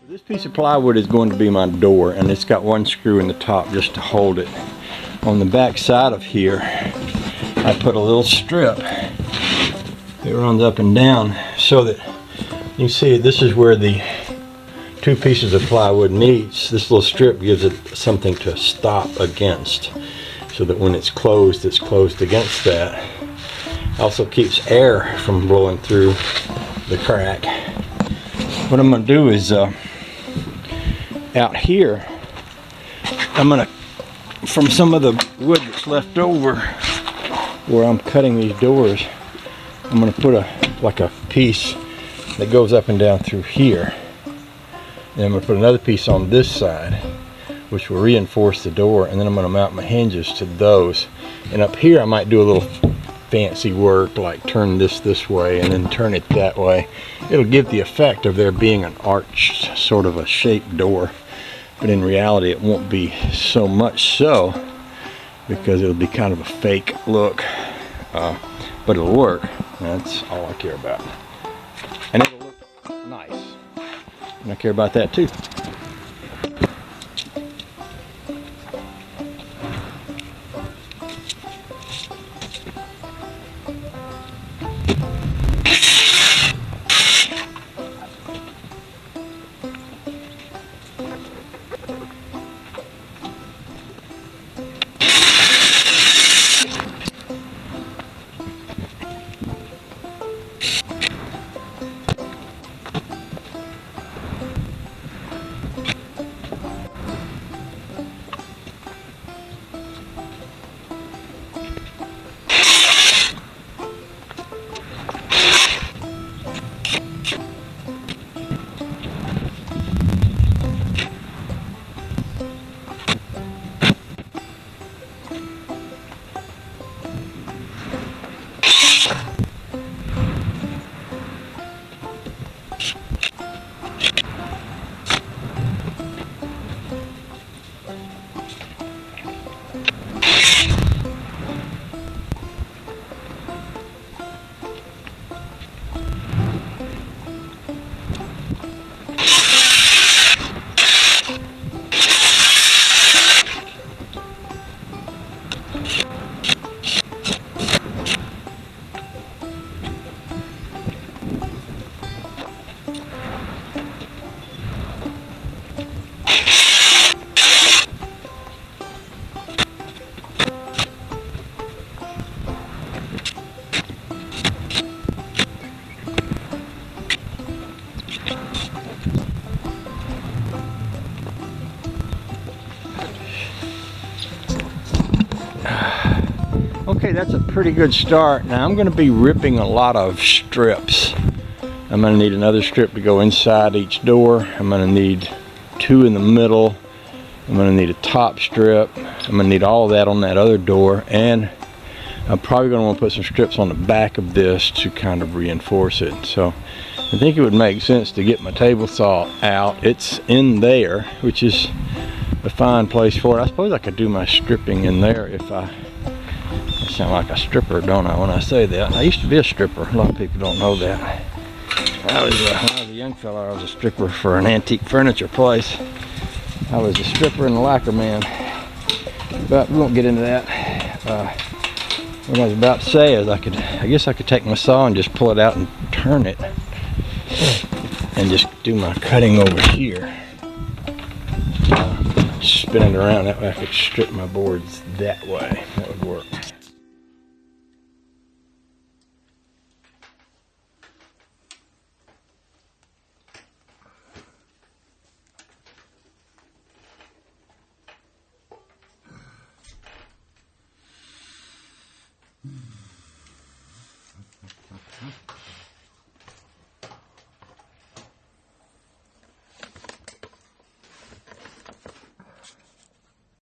This piece of plywood is going to be my door, and it's got one screw in the top just to hold it. On the back side of here, I put a little strip that runs up and down so that you see this is where the two pieces of plywood meets. This little strip gives it something to stop against so that when it's closed against that. Also keeps air from blowing through the crack. What I'm going to do is out here, I'm going to, from some of the wood that's left over where I'm cutting these doors, I'm going to put a piece that goes up and down through here. And I'm going to put another piece on this side, which will reinforce the door, and then I'm going to mount my hinges to those. And up here I might do a little fancy work, like turn this way and then turn it that way. It'll give the effect of there being an arched, sort of a shaped door. But in reality it won't be so much so, because it'll be kind of a fake look. But it'll work. That's all I care about. And it'll look nice. And I care about that too. Okay, that's a pretty good start. Now I'm going to be ripping a lot of strips. I'm going to need another strip to go inside each door. I'm going to need two in the middle. I'm going to need a top strip. I'm going to need all of that on that other door. And I'm probably going to want to put some strips on the back of this to kind of reinforce it. So I think it would make sense to get my table saw out. It's in there, which is a fine place for it. I suppose I could do my stripping in there if I sound like a stripper, don't I, when I say that? I used to be a stripper. A lot of people don't know that. When I was a young fella, I was a stripper for an antique furniture place. I was a stripper and a lacquer man. But we won't get into that. What I was about to say is I guess I could take my saw and just pull it out and turn it. And just do my cutting over here. Spin it around, that way I could strip my boards that way. That would work.